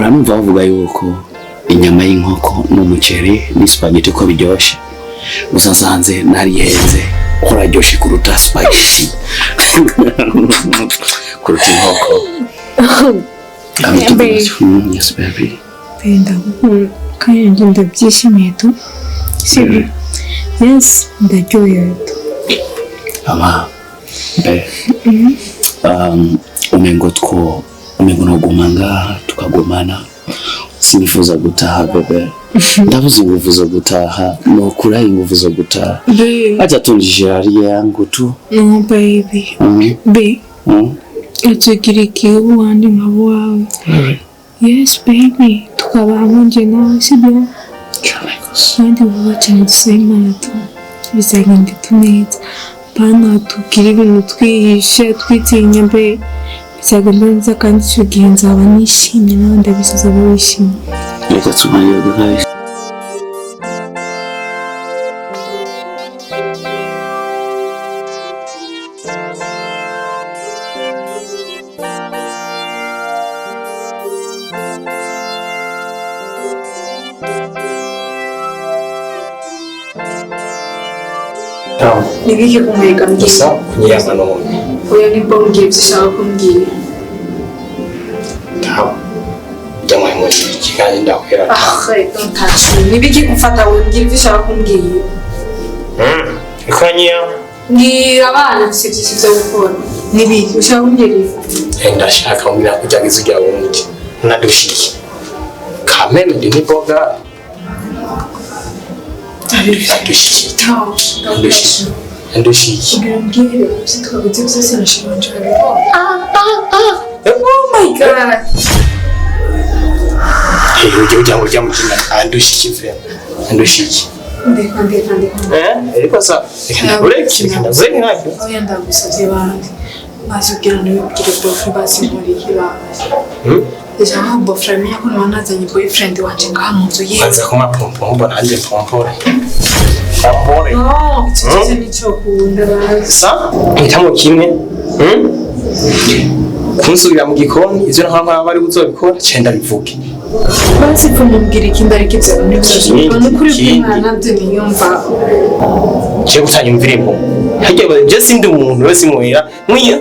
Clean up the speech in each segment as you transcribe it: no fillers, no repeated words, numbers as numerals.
numva bavuga yuko inyama y'inkoko n'umuceri n'spaghetti ko biryoshe gusa nsanze narihenze uraryoshe kuruta spaghetti kuruta inkoko. Yes baby. Penda kandi ndabyishimiye tu. Sibi. Yes, ndaryohewe tu. Ama umengo no gumanga tukagumana sinifuza gutaha bebe ndabuze ingufu gutaha no kura ingufu zo gutaha acha tunjije ari yangu tu. No baby. Be utegiriki wandi ngabo wawe. Yes baby tukabaho nje nawe sibyo kandi vuba cyane tu bizagenda tuneza bana tukiri ibintu twihishe twitinya mbe bizagenda neza kandi cyo gihe nzaba nishimye nawe ndabisaza bishimye. Reka tumaye guhaye Nibiki kumweka mgisa kunyama no oya ni bonge byishaka kumbwira tawo jamwe mu kikanye ndakwera don't touch me. Nibiki kumfata we mbwira byishaka kumbwira ikanya ngira abana sivyo gukora nibiki ushaka kumbwira ndashaka kumbwira kujagiza ujya wundi nadushiki kameme ni boga Ndushiki. Mbwira sitwabuze byose nashimanje oh my god. Ujya mu kinga ndushiki vre ndushiki ariko sa ureki ndaze ntacyo oya ndagusabye bandi bazubwira n'ibibwire boyfriend basimuri kibabaje Deja boyfriend yako nazanye boyfriend wanje ngamunzu ye baza kuma pompo mbona anje pompore no ikibazo nico kunda sa itamo kimwe kunsubira mu gikoni ivyo nk'aho bari buzobikora cenda bivuge basi kumubwira ikindi ariko ivyo n'ibyo n'ukuri kw'Imana byo niyumva cyo gutanyumvira impo hajya je sindi umuntu wese muhera mwiye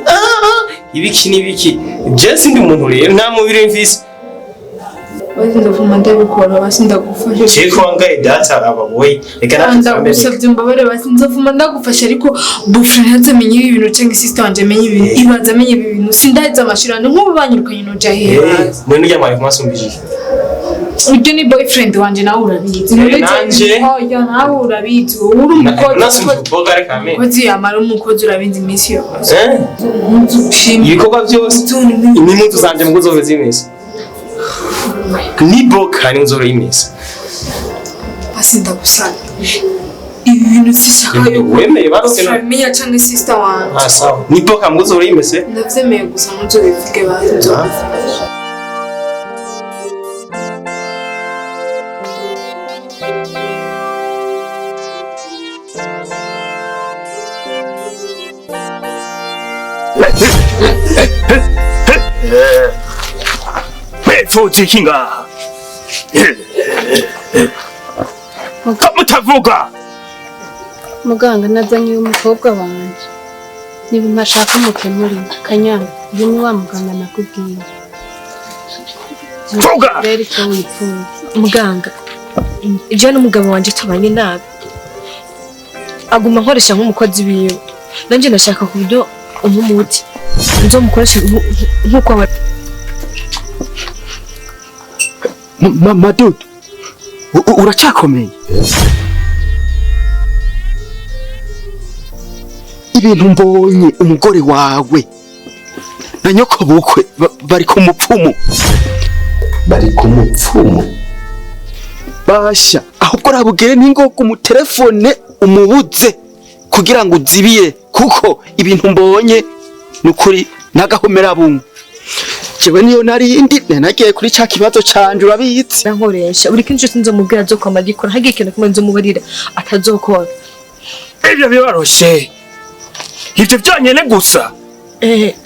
ibiki nibiki je sindi umuntu rero nta mubiri mvise wazinda kumanda bikora basinda gufasha cyeko wangaye data ababoy reka ndagusabye mbabare basinza vuma ndagufasha ariko boyfriend yazamenye ibi bintu cyangwa sister wanje amenye ibi ibanza amenye ibi bintu sindaza amashirano nk'ubu banyirukanye no jahe mwe n'ujya mwari kumasumbije ibyo ni boyfriend wanje nawe urabizi nanje oya nawe urabizi uri umukozi nasubogare kame kozi yamara umukozi urabizi imisi yose ibikorwa byose n'impunzu zanje mu guzoveza imisi ni boka ni nzoro y'imisi basinda gusana ibi bintu sishaka wemeye barose na famille cyangwa sister wanje sawa ni boka mu guzoro y'imisi ndavyemeye gusa muzo bivuge bazo Fujikinga mutavuga muganga nazanye umukobwa wanje niba ntashaka mukemuri kanyana uyu wa muganga nakubwiye vuga rero icyo wifuza muganga ibyo n'umugabo wanje tubanye nabi aguma nkoresha nk'umukozi wiwe nanje ndashaka ku buryo umumuti nzomukoresha nk'uko Madudu uracakomeye ibintu mbonye umugore wawe na nyoko bukwe bari ku mupfumu basha ahubwo rabugere n'ingogo mu telefone umubuze kugira ngo uzibire kuko ibintu mbonye nukuri nagahomera bumwe jewe niyo narindi nagiye kuri ca kibazo canje urabitse nkoresha buri kintu cyose nzomubwira zo kwa magikora hagiye ikintu kimwe nzomubarira atazokora ibyo bibaroshe ibyo byonyene gusa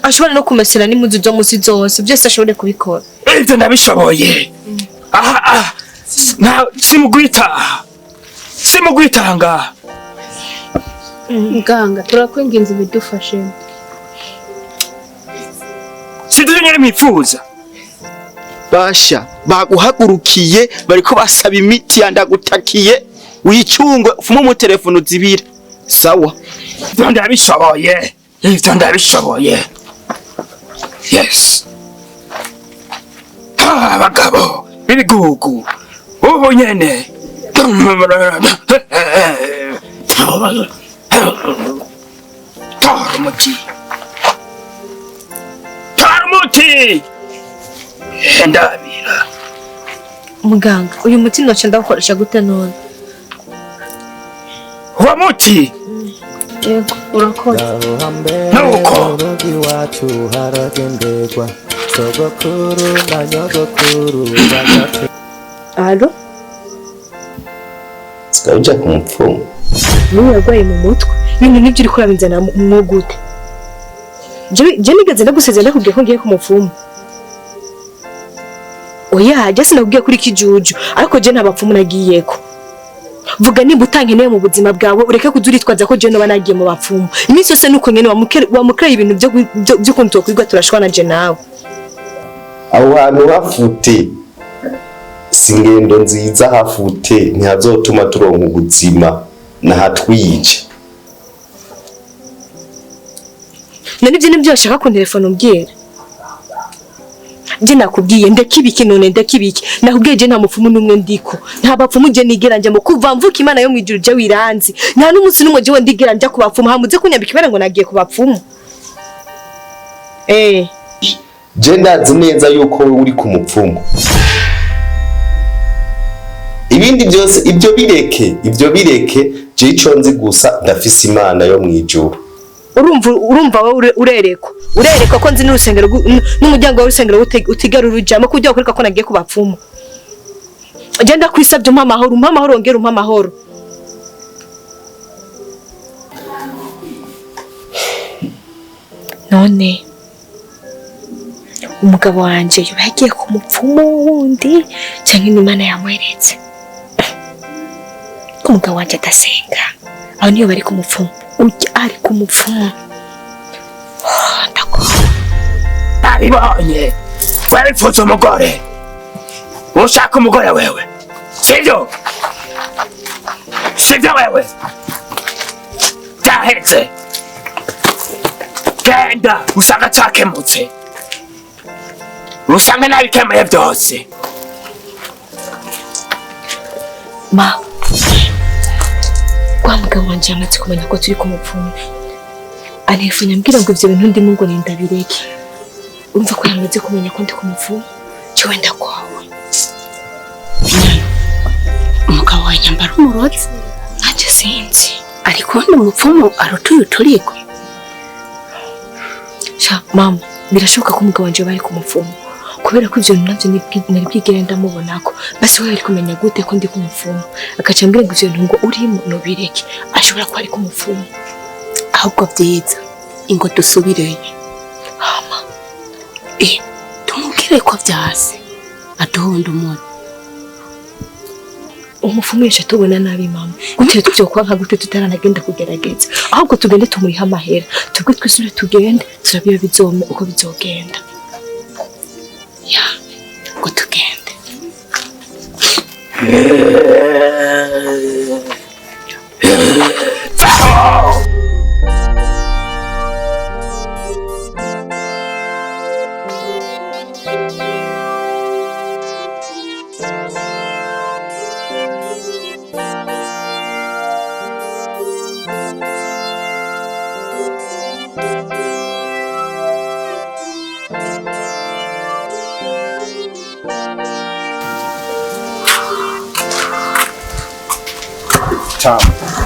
ashobora no kumesera n'impuzu zo musi zose byose ashobore kubikora ibyo nabishoboye Na simugwita ngaha. Muganga turakwinginze bidufashe. Sinzi nyine mwifuza. Basha baguhagurukiye bariko basaba imiti yandagutakiye wicungwe ufuma mu telefone uzibira. Sawa. Ivyo ndabishoboye. Yes. Abagabo b'ibigugu ubu nyene. Tarumuti. Ndabira. Muganga uyu muti noce ndawukoresha gute none? Wa muti. Yego urakoze. Nuko iwacu haragenderwa sogokuru na nyogokuru bagate. Alo? Sikaja ku mupfumu. Niwe yarwaye mu mutwe. Ibintu nibyo uri kurabinzana mu gute? Je nigeze ndagusezera ndakubwiye ko ngiye ku mupfumu. Oya, je sinakubwiye kuri kijuju, ariko je nta bapfumu nagiyeko. Vuga nimba utankeneye mu buzima bwawe ureke kuduritwaza ko je no banagiye mu bapfumu. Iminsi yose nuko nyene wamukira ibintu byo kuntu twokwirwa turashwana je nawe. Abo bantu bafute singendo nziza hafute ntihazotuma turonka ubuzima na hatwice. Nibyo nibyo ashaka ku telefone umbwira. Je nakubwiye ndekibiki none ndekibiki nakubwiye je nta mupfumu numwe ndiko nta bapfumu je nigera njya mu kuva mvuka Imana yo mwijuru je wiranzi nta n'umunsi numwe je ndigera njya ku bapfumu hamuze kunyambika ibara ngo nagiye ku bapfumu. Je ndazi neza yuko wowe uri ku mupfumu. Ibindi byose ibyo bireke je ico nzi gusa ndafise Imana yo mwijuru. Urumva wowe urereka ko nzi n'urusengero n'umuryango w'urusengero utigara urujama kujya gukoreka ko nagiye ku bapfumu. Agenda kwisabye umpa amahoro ongera umpa amahoro. None umugabo wanje yagiye ku mupfumu wundi cyangwa Imana yamweretse. Ko umugabo wanje adasenga aho niyo bari ku mupfumu. Ari ku mupfumu. Nabibonye. Wabipfutse umugore. Ushaka umugore wewe. Sivyo wewe. Gahetse. Genda usanga cyakemutse. Usanga nabikemeye byose. Ma. Kwa mugabo wanje amaze kumenya ko turi ku mupfumu. Anifunya mbwira ngo ivyo bintu ndimo ngo ndabireke. Urumva ko yamaze kumenya ko ndi ku mupfumu. Je wenda kwawe. Umugabo wa nyambara umurozi ntacyo sinzi ariko ni umupfumu arutuye turiko. Mama birashoboka ko umugabo wanje bari ku mupfumu kubera ko ivyo navyo nari bwigere ndamubonako basi we ari kumenya gute ko ndi ku mupfumu akaca mbwira ngo ivyo ntungo urimo no bireke ashobora ko ari ku mupfumu. Ahubwo byiza ingo dusubireye hama tumubwire ko vyase aduhunda umuntu. Umupfumu yesha tubona nabi mama gute tuvyo kwa nka gute tutaranagenda kugerageza ahubwo tugende tumuriha amahera tubwe twisure tugende turabiyo bizome uko bizogenda. Ya ngo tugende.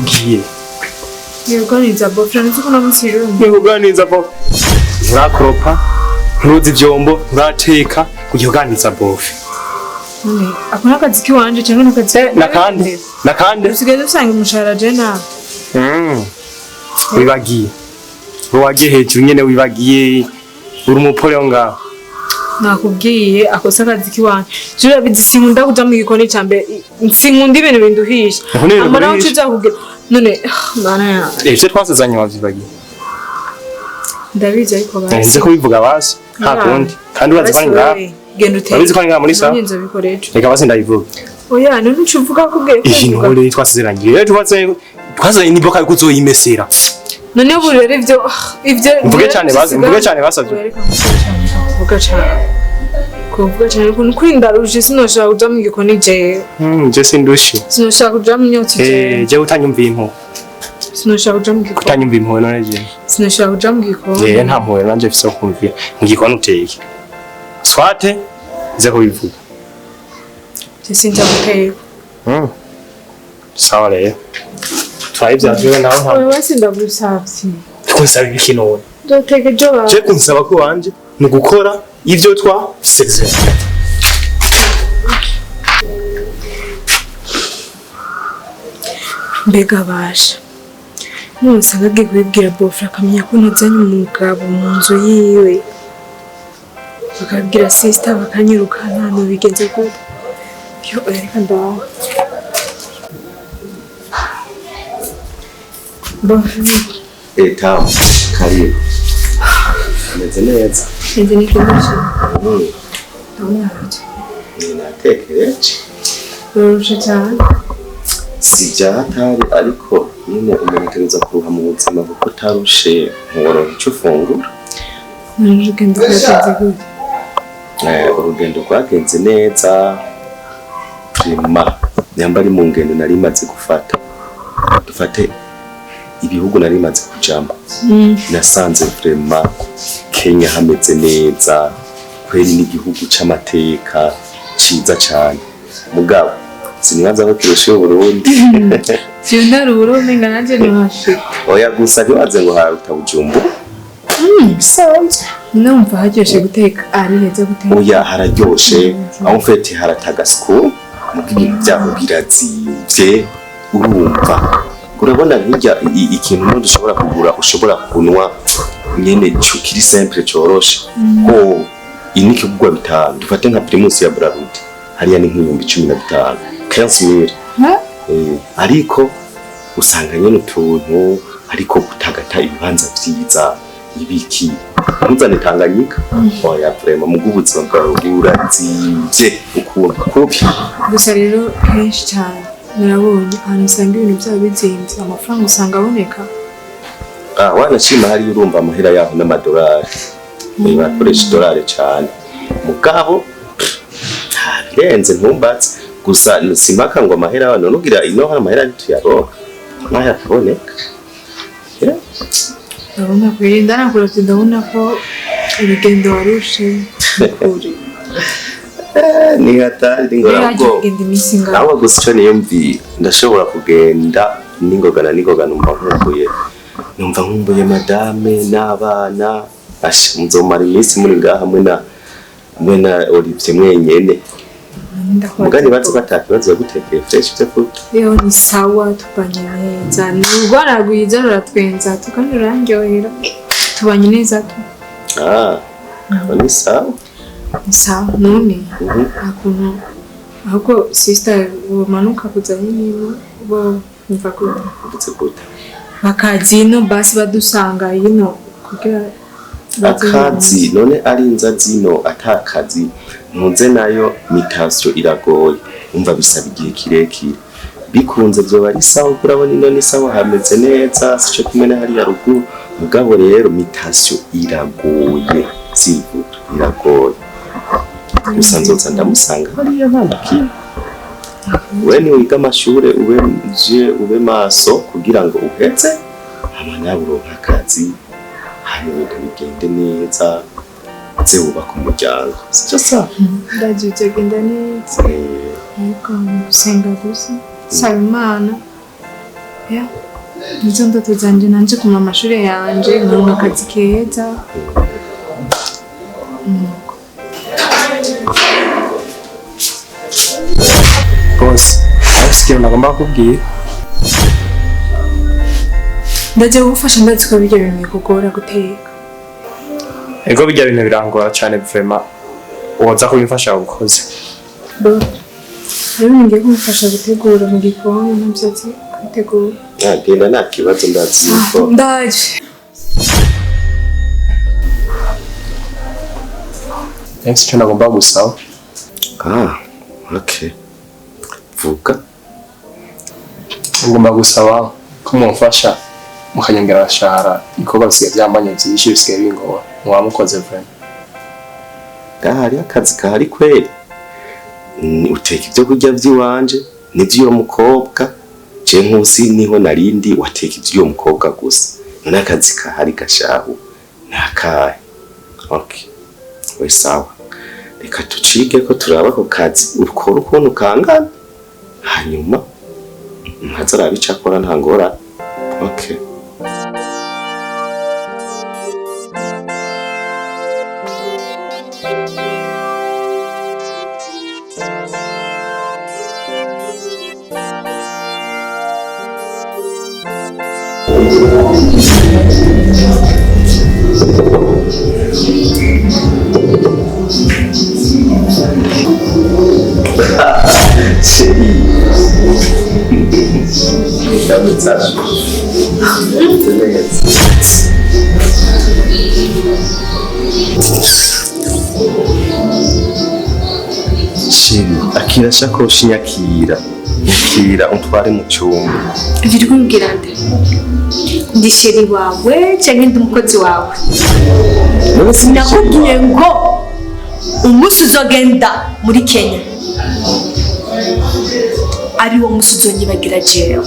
Ngiye. Yoganiza bofra niko namusirumye. Ntuganiza bofe. Nturakoropa, ntuzi ivyombo, nturateka, kuyoganiza bofe. None akona akazi kiwanje cyangwa nakazi Nakande. usigaye usanga umushahara je na. Wibagiye. Wagiye hejuru nyene wibagiye uri umupole ngaho. nakubwiye akosa akazi kiwanje jura bizisinkunda kuja mu gikoni cambe sinkunda ibintu binduhisha amara ucuza kugira none mana ya ivyo twasezanye wavyibagiye ndabizi ariko basi nze kubivuga basi nta kundi kandi urazi ko ngaha genda uteye urabizi ko ngaha muri sawa nzo bikoreje reka basi ndabivuga oya none ucuvuga kubwiye ko iyi nkore twasezeranye twasezeranye ni boka kuzoyimesera none ubu rero ivyo mvuge cyane basavye kuvuga cyane ukuntu kwindaruje sinoshaka kuja mu gikoni jewe je sindushi sinoshaka kuja mu myotsi jewe je utanyumviye impuhwe sinoshaka kuja mu gikoni utanyumviye impuhwe none je sinoshaka kuja mu gikoni nta mpuhwe nanje mfise kumvira mu gikoni uteye swate nze kubivuga je sinja guteka sawa rero twayivyaje naho nta wewe sindagusavye kunsaba ibiki none doteke jo ba je kunsaba ko wanje ni gukora ivyo twasezeranye mbega basha nonse agiye kubibwira bofra akamenya ko ntazanye umugabo mu nzu yiwe bakabwira sister bakanyirukana bigenze gute yo reka ndaho Tamu, karibu. Meze neza. Nzi nikimusha. Ndabona aje. Natekereje. Urusha cyane. Sija hatari ariko nyine umuntu ategereza kuruha mu buzima kuko utarushe ntiworonka icyo ufungura. Urugendo rwagenze gute? Urugendo rwagenze neza. Prima. Nyamba ari mu ngendo nari maze gufata. Dufate ibihugu nari maze kujamo. Nasanze vraiment Kenya hameze neza. Kweri n'igihugu c'amateka ciza cyane. Mugabo sinibaza ko kirushe Burundi. Cyundara Burundi nganaje ntashika. Oya gusa ntiwaze ngo haruta Bujumbu. Bisanzwe. Numva haryoshe guteka ari heza guteka. Oya hararyoshe. Aho mfete haratagasiko. Mubwibintu byaho birazivye urumva. Urabona hirya ikintu no dushobora kugura ushobora kunwa nyene kiri simple coroshe. Ko iniki kugwa bitanu dufate nka primus ya Brarudi hariya ni nk'ibihumbi 15 15,000 ariko usanga nyene utuntu ariko gutagata ibibanza vyiza ibiki muzane Tanganyika oya vraiment mu gubuzima bwawe burazivye ukuntu kubi gusa rero kenshi cyane narabonye ahantu usanga ibintu byabo bizimvye amafaranga usanga aboneka wanashima hari urumva amahera yaho n'amadolari bakoresha dolari cyane mugabo birenze ntumbatse gusa simpaka ngo amahera abantu nugira ino hari amahera tuyaroha amahera akaboneka ndabona kwirinda nakurati ndabona ko urugendo warushe ni hatari ngorabwo nawe gusa icyo niyumviye ndashobora kugenda n'ingoga numva nkumbuye madame n'abana muzomara iminsi muri ngaha hamwe na Olivier mwenyene mugani bazi batakibazo gutekeye fresh byo futa yo ni sawa tubanye neza n'urwara rwiza ruratwenza tukanurangyohera tubanye neza tu ni sawa none akuntu ahubwo sister umanuka kuzanye nibo bo mva ko gute bakazi no basi badusanga yino kugira akazi none ari inzazino atakazi ntuze nayo mitasyo iragoye umva bisaba igihe kirekire bikunze byo bari sawa kurabona ino ni sawa hameze neza sico kimwe na hari ya ruguru mugabo rero mitasyo iragoye sivuga iragoye musanzoza ndamusanga hariya ntabaki we ni wiga amashure ube maso kugira ngo uheze amana uronka akazi hano bigende neza ze ubaka umuryango sicyo sa ndajije genda neza ariko gusenga gusa Salmana ya nizo ndoto zanje nanje kuma amashure yanje nkora akazi keza Boss, asikiye nagomba kubwira. Ndaje gufasha ndazi ko bijya bimwe kugora guteka. Ego bijya bintu birangora cyane vraiment. woza kubimfasha gukoze. Rero ngiye kumufasha gutegura mu gikoni n'umusatsi kwitegura. Genda nta kibazo ndazi yuko. Ndaje. Next cyo nagomba gusaba. Okay. Vuga. Ngomba gusaba ko mumfasha mukanyongera ashara ibikorwa bisigaye byamanye byinshi bisigaye bingoba mwamukoze vraiment. Gahari akazi kahari kweri. Uteka ibyo kurya by'iwanje n'ibyo mukobwa je nkusi niho narindi wateka ibyo mukobwa gusa. None akazi kahari gashahu nakahe. Okay. We sawa. Reka tucike ko turaba ko kazi ukora ukuntu kangana. Hanyuma ntazarabica akora ntangora. Okay. Sheri, akira shakoshi yakira untware mu cyumba. Ivyo kumbwira nde? Ndi sheri wawe cyangwa ndi umukozi wawe? Nakubwiye ngo umunsi uzogenda muri Kenya ari wo musi uzonyibagira jewe.